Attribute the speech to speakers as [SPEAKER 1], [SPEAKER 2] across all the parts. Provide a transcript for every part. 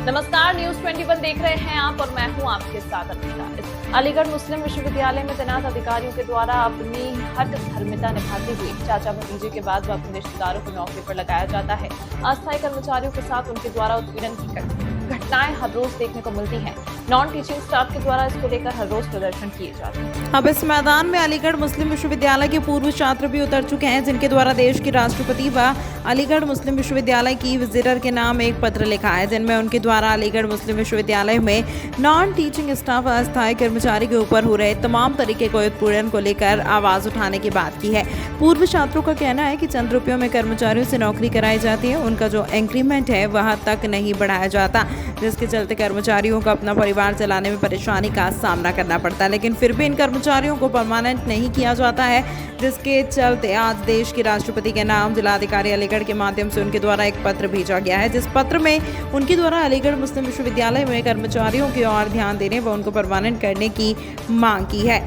[SPEAKER 1] नमस्कार, न्यूज 21 देख रहे हैं आप और मैं हूं आपके साथ अनीता। अलीगढ़ मुस्लिम विश्वविद्यालय में तैनात अधिकारियों के द्वारा अपनी हद धर्मिता निभाते हुए चाचा भतीजे के बाद अपने रिश्तेदारों को नौकरी पर लगाया जाता है। अस्थायी कर्मचारियों के साथ उनके द्वारा उत्पीड़न की घटनाएं हर रोज देखने को मिलती हैं। नॉन टीचिंग स्टाफ के द्वारा इसको लेकर हर रोज प्रदर्शन किए जाते हैं।
[SPEAKER 2] अब इस मैदान में अलीगढ़ मुस्लिम विश्वविद्यालय के पूर्व छात्र भी उतर चुके हैं, जिनके द्वारा देश के राष्ट्रपति व अलीगढ़ मुस्लिम विश्वविद्यालय की विजिटर के नाम एक पत्र लिखा है, जिनमें उनके द्वारा अलीगढ़ मुस्लिम विश्वविद्यालय में नॉन टीचिंग स्टाफ व अस्थायी कर्मचारी के ऊपर हो रहे तमाम तरीके के उत्पीड़न को लेकर आवाज उठाने की बात की है। पूर्व छात्रों का कहना है कि चंद रुपयों में कर्मचारियों से नौकरी कराई जाती है, उनका जो इंक्रीमेंट है वह तक नहीं बढ़ाया जाता, जिसके चलते कर्मचारियों को अपना परिवार चलाने में परेशानी का सामना करना पड़ता है। लेकिन फिर भी इन कर्मचारियों को परमानेंट नहीं किया जाता है, जिसके चलते आज देश के राष्ट्रपति के नाम जिलाधिकारी अलीगढ़ के माध्यम से उनके द्वारा एक पत्र भेजा गया है, जिस पत्र में उनके द्वारा अलीगढ़ मुस्लिम विश्वविद्यालय में कर्मचारियों की ओर ध्यान देने व उनको परमानेंट करने की मांग की है।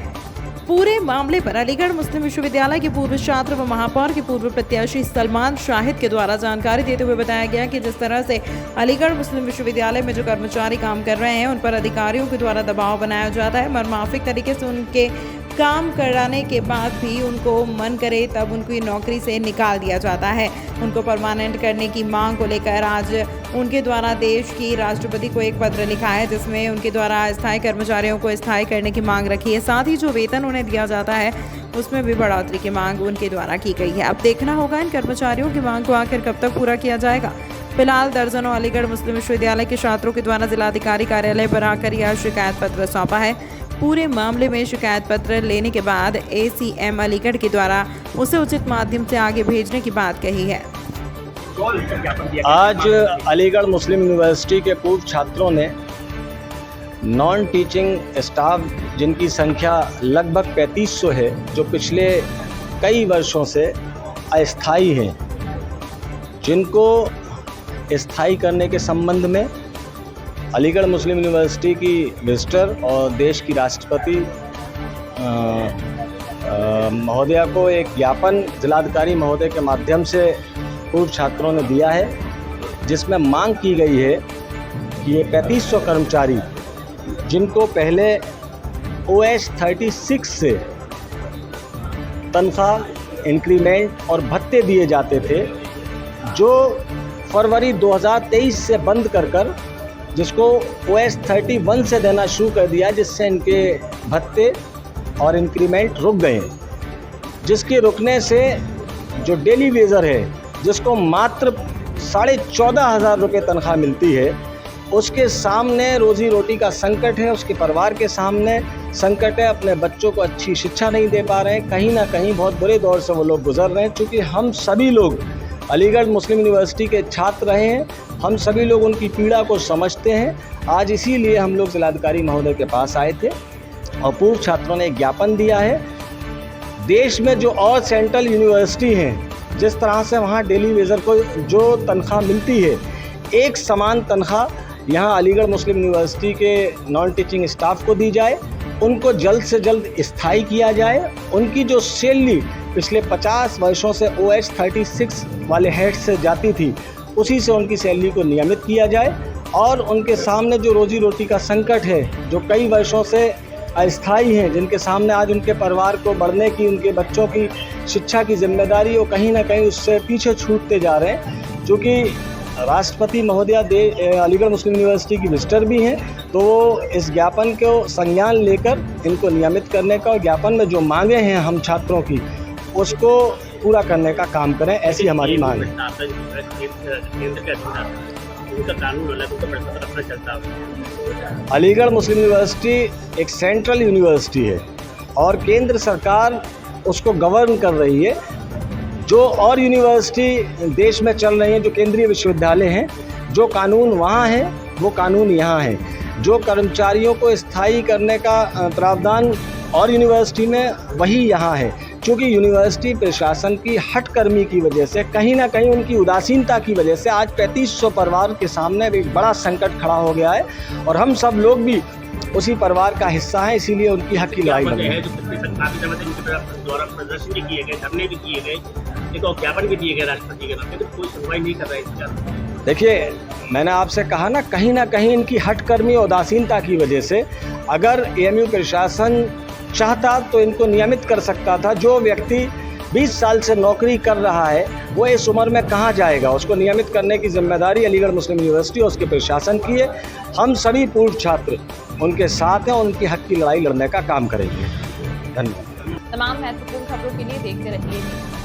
[SPEAKER 2] पूरे मामले पर अलीगढ़ मुस्लिम विश्वविद्यालय के पूर्व छात्र व महापौर के पूर्व प्रत्याशी सलमान शाहिद के द्वारा जानकारी देते हुए बताया गया कि जिस तरह से अलीगढ़ मुस्लिम विश्वविद्यालय में जो कर्मचारी काम कर रहे हैं उन पर अधिकारियों के द्वारा दबाव बनाया जाता है। मर्माफिक तरीके से उनके काम कराने के बाद भी उनको मन करे तब उनकी नौकरी से निकाल दिया जाता है। उनको परमानेंट करने की मांग को लेकर आज उनके द्वारा देश की राष्ट्रपति को एक पत्र लिखा है, जिसमें उनके द्वारा अस्थायी कर्मचारियों को स्थायी करने की मांग रखी है। साथ ही जो वेतन उन्हें दिया जाता है उसमें भी बढ़ोतरी की मांग उनके द्वारा की गई है। अब देखना होगा इन कर्मचारियों की मांग को आखिर कब तक पूरा किया जाएगा। फिलहाल दर्जनों अलीगढ़ मुस्लिम विश्वविद्यालय के छात्रों के द्वारा जिलाधिकारी कार्यालय पर आकर यह शिकायत पत्र सौंपा है। पूरे मामले में शिकायत पत्र लेने के बाद ACM अलीगढ़ के द्वारा उसे उचित माध्यम से आगे भेजने की बात कही है।
[SPEAKER 3] आज अलीगढ़ मुस्लिम यूनिवर्सिटी के पूर्व छात्रों ने नॉन टीचिंग स्टाफ, जिनकी संख्या लगभग 3500 है, जो पिछले कई वर्षों से अस्थायी हैं, जिनको स्थायी करने के संबंध में अलीगढ़ मुस्लिम यूनिवर्सिटी की विजिटर और देश की राष्ट्रपति महोदया को एक ज्ञापन जिलाधिकारी महोदय के माध्यम से पूर्व छात्रों ने दिया है, जिसमें मांग की गई है कि ये 3500 कर्मचारी, जिनको पहले OS 36 से तनख्वाह, इंक्रीमेंट और भत्ते दिए जाते थे, जो फरवरी 2023 से बंद कर जिसको OS 31 से देना शुरू कर दिया, जिससे इनके भत्ते और इंक्रीमेंट रुक गए, जिसके रुकने से जो डेली वेजर है, जिसको मात्र 14,500 रुपये तनख्वाह मिलती है, उसके सामने रोज़ी रोटी का संकट है, उसके परिवार के सामने संकट है। अपने बच्चों को अच्छी शिक्षा नहीं दे पा रहे हैं, कहीं ना कहीं बहुत बुरे दौर से वो लोग गुजर रहे हैं। चूँकि हम सभी लोग अलीगढ़ मुस्लिम यूनिवर्सिटी के छात्र रहे हैं, हम सभी लोग उनकी पीड़ा को समझते हैं। आज इसीलिए हम लोग जिलाधिकारी महोदय के पास आए थे और पूर्व छात्रों ने एक ज्ञापन दिया है। देश में जो और सेंट्रल यूनिवर्सिटी हैं, जिस तरह से वहाँ डेली वेजर को जो तनख्वाह मिलती है, एक समान तनख्वाह यहाँ अलीगढ़ मुस्लिम यूनिवर्सिटी के नॉन टीचिंग स्टाफ को दी जाए, उनको जल्द से जल्द स्थायी किया जाए। उनकी जो सैलरी पिछले 50 वर्षों से OS 36 वाले हेड से जाती थी, उसी से उनकी सैलरी को नियमित किया जाए और उनके सामने जो रोजी रोटी का संकट है, जो कई वर्षों से अस्थायी हैं, जिनके सामने आज उनके परिवार को बढ़ने की, उनके बच्चों की शिक्षा की जिम्मेदारी, वो कहीं ना कहीं उससे पीछे छूटते जा रहे हैं। चूँकि राष्ट्रपति महोदया अलीगढ़ मुस्लिम यूनिवर्सिटी की विजिटर भी हैं, तो वो इस ज्ञापन को संज्ञान लेकर इनको नियमित करने का और ज्ञापन में जो मांगे हैं हम छात्रों की, उसको पूरा करने का काम करें, ऐसी हमारी मांग है। अलीगढ़ मुस्लिम यूनिवर्सिटी एक सेंट्रल यूनिवर्सिटी है और केंद्र सरकार उसको गवर्न कर रही है। जो और यूनिवर्सिटी देश में चल रही हैं, जो केंद्रीय विश्वविद्यालय हैं, जो कानून वहाँ है वो कानून यहाँ है। जो कर्मचारियों को स्थायी करने का प्रावधान और यूनिवर्सिटी में, वही यहाँ है। क्योंकि यूनिवर्सिटी प्रशासन की हठकर्मी की वजह से, कहीं ना कहीं उनकी उदासीनता की वजह से आज 3500 परिवार के सामने एक बड़ा संकट खड़ा हो गया है और हम सब लोग भी उसी परिवार का हिस्सा है, इसीलिए उनकी हक की लड़ाई लड़ रहे हैं।
[SPEAKER 4] द्वारा प्रदर्शन भी किए गए, धरने भी किए गए, एक ज्ञापन भी दिए गए राष्ट्रपति के नाम पे, तो कोई सुनवाई नहीं कर रहा है इसका।
[SPEAKER 3] देखिए, मैंने आपसे कहा ना कहीं इनकी हठकर्मी और उदासीनता की वजह से अगर एएमयू प्रशासन चाहता तो इनको नियमित कर सकता था। जो व्यक्ति 20 साल से नौकरी कर रहा है वो इस उम्र में कहाँ जाएगा? उसको नियमित करने की जिम्मेदारी अलीगढ़ मुस्लिम यूनिवर्सिटी और उसके प्रशासन की है। हम सभी पूर्व छात्र उनके साथ हैं और उनकी हक की लड़ाई लड़ने का काम करेंगे। धन्यवाद।
[SPEAKER 1] तमाम महत्वपूर्ण खबरों के लिए देखते रहिए न्यूज़।